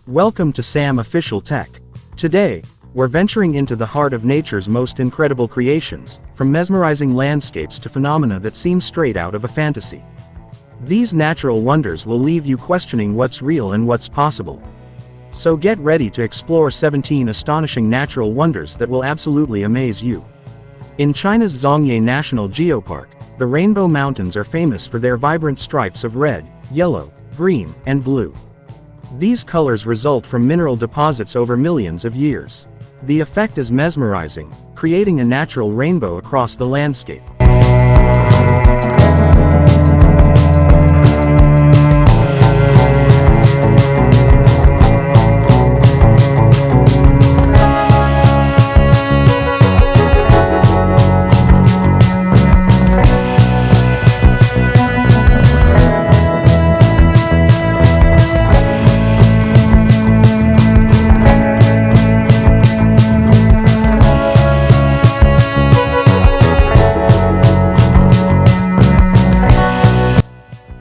Welcome to SAM Official Tech. Today, we're venturing into the heart of nature's most incredible creations, from mesmerizing landscapes to phenomena that seem straight out of a fantasy. These natural wonders will leave you questioning what's real and what's possible. So get ready to explore 17 astonishing natural wonders that will absolutely amaze you. In China's Zhongye National Geopark, the Rainbow Mountains are famous for their vibrant stripes of red, yellow, green, and blue. These colors result from mineral deposits over millions of years. The effect is mesmerizing, creating a natural rainbow across the landscape.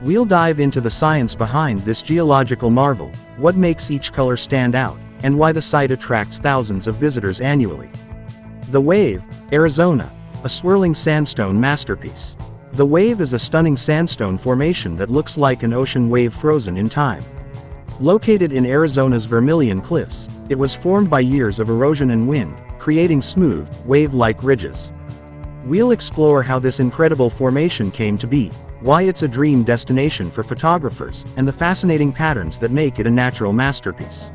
We'll dive into the science behind this geological marvel, what makes each color stand out, and why the site attracts thousands of visitors annually. The Wave, Arizona, a swirling sandstone masterpiece. The Wave is a stunning sandstone formation that looks like an ocean wave frozen in time. Located in Arizona's Vermilion Cliffs, it was formed by years of erosion and wind, creating smooth, wave-like ridges. We'll explore how this incredible formation came to be, why it's a dream destination for photographers, and the fascinating patterns that make it a natural masterpiece.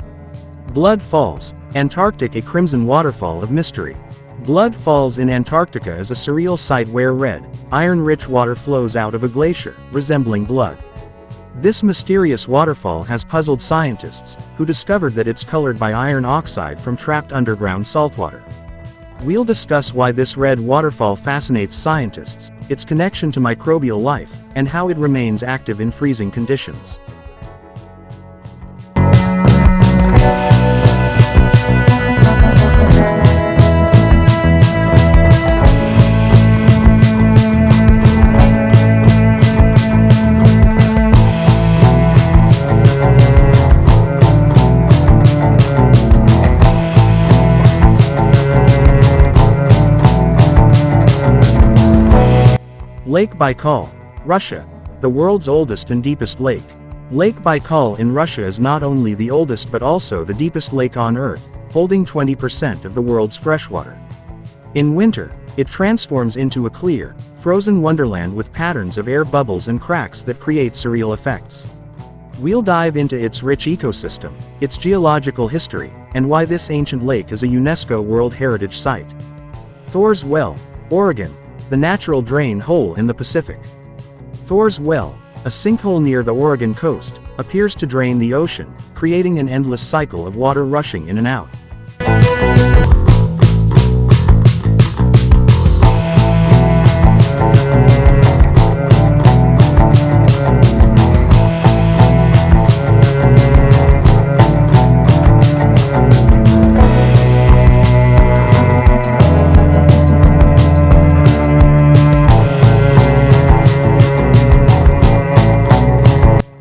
Blood Falls, Antarctic, a crimson waterfall of mystery. Blood Falls in Antarctica is a surreal sight where red, iron-rich water flows out of a glacier, resembling blood. This mysterious waterfall has puzzled scientists, who discovered that it's colored by iron oxide from trapped underground saltwater. We'll discuss why this red waterfall fascinates scientists, its connection to microbial life, and how it remains active in freezing conditions. Lake Baikal, Russia, the world's oldest and deepest lake. Lake Baikal in Russia is not only the oldest but also the deepest lake on Earth, holding 20% of the world's freshwater. In winter, it transforms into a clear, frozen wonderland with patterns of air bubbles and cracks that create surreal effects. We'll dive into its rich ecosystem, its geological history, and why this ancient lake is a UNESCO World Heritage Site. Thor's Well, Oregon, the natural drain hole in the Pacific. Thor's Well, a sinkhole near the Oregon coast, appears to drain the ocean, creating an endless cycle of water rushing in and out.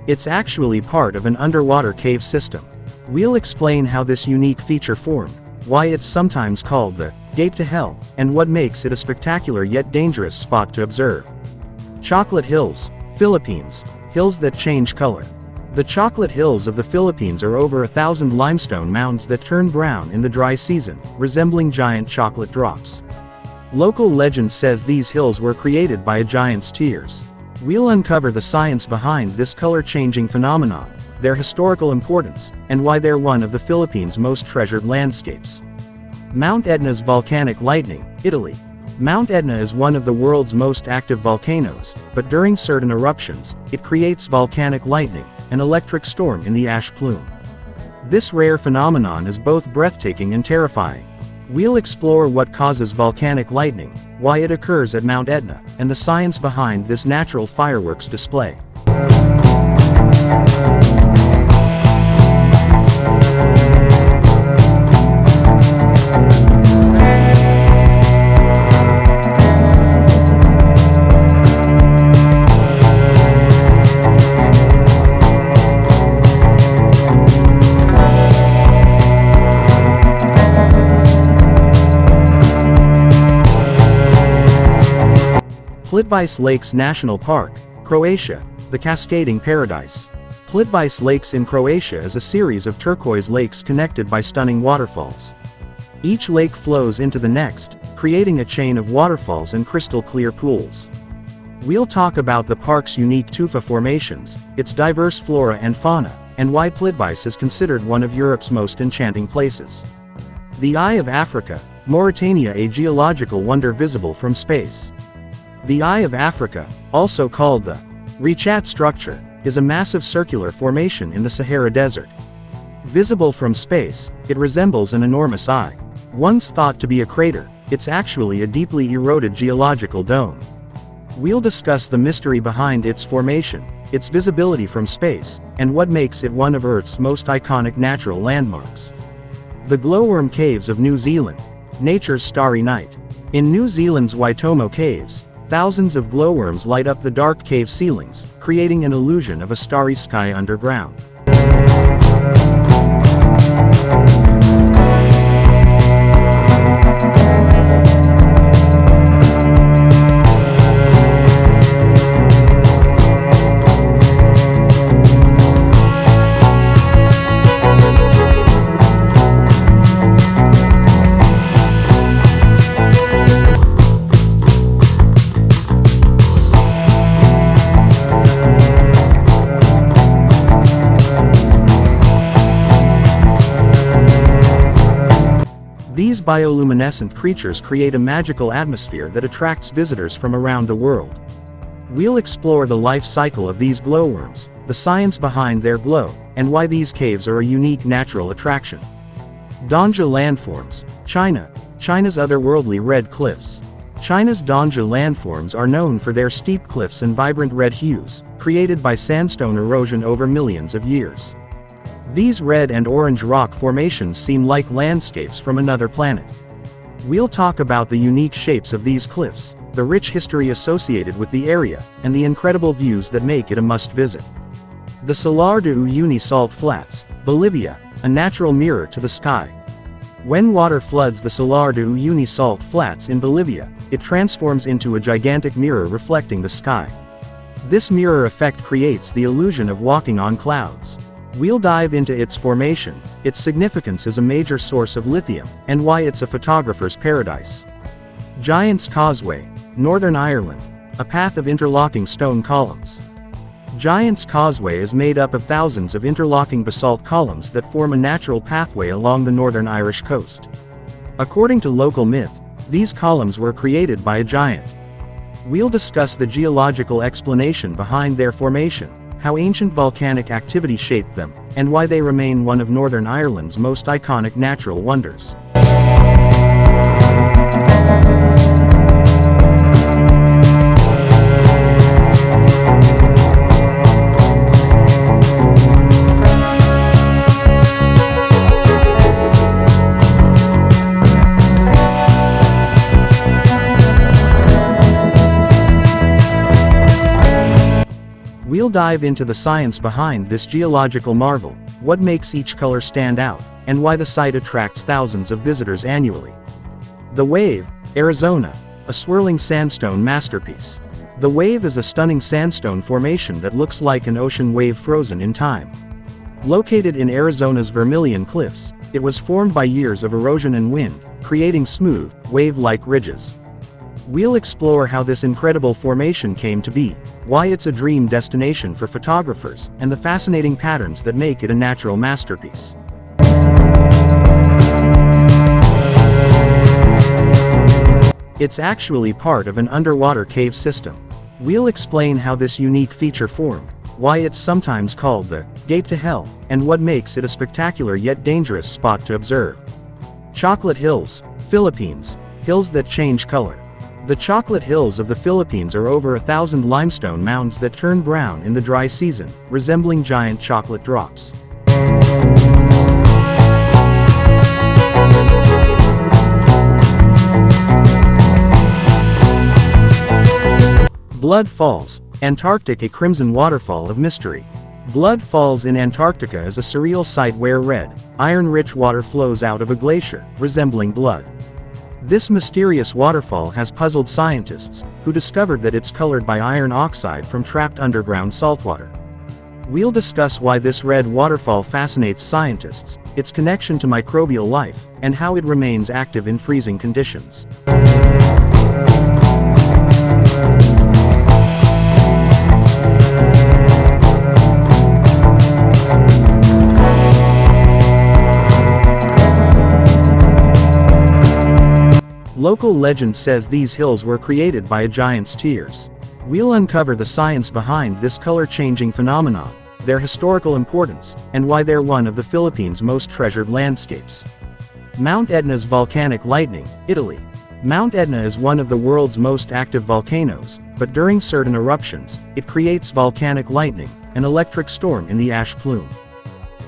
It's actually part of an underwater cave system. We'll explain how this unique feature formed, why it's sometimes called the Gate to Hell, and what makes it a spectacular yet dangerous spot to observe. Chocolate Hills, Philippines, hills that change color. The Chocolate Hills of the Philippines are over 1,000 limestone mounds that turn brown in the dry season, resembling giant chocolate drops. Local legend says these hills were created by a giant's tears. We'll uncover the science behind this color-changing phenomenon, their historical importance, and why they're one of the Philippines' most treasured landscapes. Mount Etna's volcanic lightning, Italy. Mount Etna is one of the world's most active volcanoes, but during certain eruptions, it creates volcanic lightning, an electric storm in the ash plume. This rare phenomenon is both breathtaking and terrifying. We'll explore what causes volcanic lightning, why it occurs at Mount Etna, and the science behind this natural fireworks display. Plitvice Lakes National Park, Croatia, the Cascading Paradise. Plitvice Lakes in Croatia is a series of turquoise lakes connected by stunning waterfalls. Each lake flows into the next, creating a chain of waterfalls and crystal-clear pools. We'll talk about the park's unique tufa formations, its diverse flora and fauna, and why Plitvice is considered one of Europe's most enchanting places. The Eye of Africa, Mauritania, a geological wonder visible from space. The Eye of Africa, also called the Richat structure, is a massive circular formation in the Sahara Desert. Visible from space, it resembles an enormous eye. Once thought to be a crater, it's actually a deeply eroded geological dome. We'll discuss the mystery behind its formation, its visibility from space, and what makes it one of Earth's most iconic natural landmarks. The Glowworm Caves of New Zealand, nature's starry night. In New Zealand's Waitomo Caves, thousands of glowworms light up the dark cave ceilings, creating an illusion of a starry sky underground. These bioluminescent creatures create a magical atmosphere that attracts visitors from around the world. We'll explore the life cycle of these glowworms, the science behind their glow, and why these caves are a unique natural attraction. Dongja landforms, China. China's otherworldly red cliffs. China's Dongja landforms are known for their steep cliffs and vibrant red hues, created by sandstone erosion over millions of years. These red and orange rock formations seem like landscapes from another planet. We'll talk about the unique shapes of these cliffs, the rich history associated with the area, and the incredible views that make it a must-visit. The Salar de Uyuni Salt Flats, Bolivia, a natural mirror to the sky. When water floods the Salar de Uyuni Salt Flats in Bolivia, it transforms into a gigantic mirror reflecting the sky. This mirror effect creates the illusion of walking on clouds. We'll dive into its formation, its significance as a major source of lithium, and why it's a photographer's paradise. Giant's Causeway, Northern Ireland, a path of interlocking stone columns. Giant's Causeway is made up of thousands of interlocking basalt columns that form a natural pathway along the northern Irish coast. According to local myth, these columns were created by a giant. We'll discuss the geological explanation behind their formation, how ancient volcanic activity shaped them, and why they remain one of Northern Ireland's most iconic natural wonders. We'll dive into the science behind this geological marvel, what makes each color stand out, and why the site attracts thousands of visitors annually. The Wave, Arizona, a swirling sandstone masterpiece. The Wave is a stunning sandstone formation that looks like an ocean wave frozen in time. Located in Arizona's Vermilion Cliffs, it was formed by years of erosion and wind, creating smooth, wave-like ridges. We'll explore how this incredible formation came to be, why it's a dream destination for photographers, and the fascinating patterns that make it a natural masterpiece. It's actually part of an underwater cave system. We'll explain how this unique feature formed, why it's sometimes called the Gate to Hell, and what makes it a spectacular yet dangerous spot to observe. Chocolate Hills, Philippines, hills that change color. The Chocolate Hills of the Philippines are over 1,000 limestone mounds that turn brown in the dry season, resembling giant chocolate drops. Blood Falls, Antarctic, a crimson waterfall of mystery. Blood Falls in Antarctica is a surreal sight where red, iron-rich water flows out of a glacier, resembling blood. This mysterious waterfall has puzzled scientists, who discovered that it's colored by iron oxide from trapped underground saltwater. We'll discuss why this red waterfall fascinates scientists, its connection to microbial life, and how it remains active in freezing conditions. Local legend says these hills were created by a giant's tears. We'll uncover the science behind this color-changing phenomenon, their historical importance, and why they're one of the Philippines' most treasured landscapes. Mount Etna's volcanic lightning, Italy. Mount Etna is one of the world's most active volcanoes, but during certain eruptions, it creates volcanic lightning, an electric storm in the ash plume.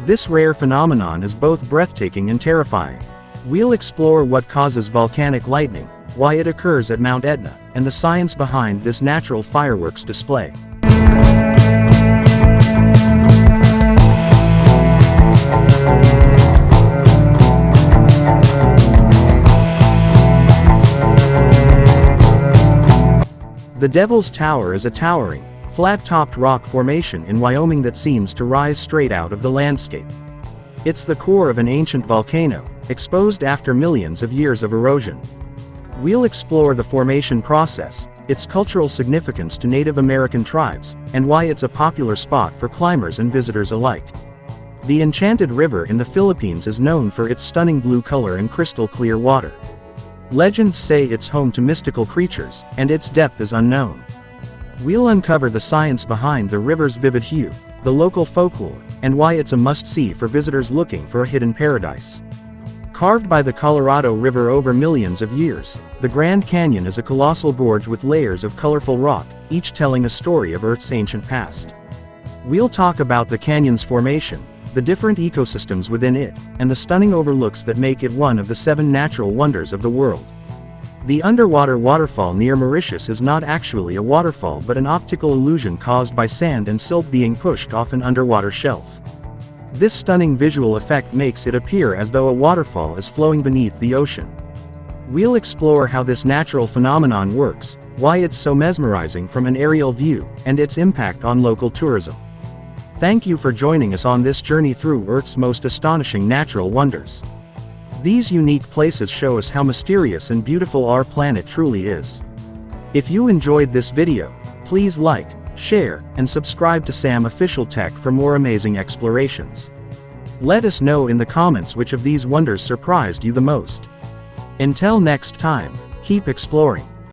This rare phenomenon is both breathtaking and terrifying. We'll explore what causes volcanic lightning, why it occurs at Mount Etna, and the science behind this natural fireworks display. The Devil's Tower is a towering, flat-topped rock formation in Wyoming that seems to rise straight out of the landscape. It's the core of an ancient volcano, exposed after millions of years of erosion. We'll explore the formation process, its cultural significance to Native American tribes, and why it's a popular spot for climbers and visitors alike. The Enchanted River in the Philippines is known for its stunning blue color and crystal-clear water. Legends say it's home to mystical creatures, and its depth is unknown. We'll uncover the science behind the river's vivid hue, the local folklore, and why it's a must-see for visitors looking for a hidden paradise. Carved by the Colorado River over millions of years, the Grand Canyon is a colossal gorge with layers of colorful rock, each telling a story of Earth's ancient past. We'll talk about the canyon's formation, the different ecosystems within it, and the stunning overlooks that make it one of the 7 natural wonders of the world. The underwater waterfall near Mauritius is not actually a waterfall but an optical illusion caused by sand and silt being pushed off an underwater shelf. This stunning visual effect makes it appear as though a waterfall is flowing beneath the ocean. We'll explore how this natural phenomenon works, why it's so mesmerizing from an aerial view, and its impact on local tourism. Thank you for joining us on this journey through Earth's most astonishing natural wonders. These unique places show us how mysterious and beautiful our planet truly is. If you enjoyed this video, please like, share, and subscribe to Sam Official Tech for more amazing explorations. Let us know in the comments which of these wonders surprised you the most. Until next time, keep exploring.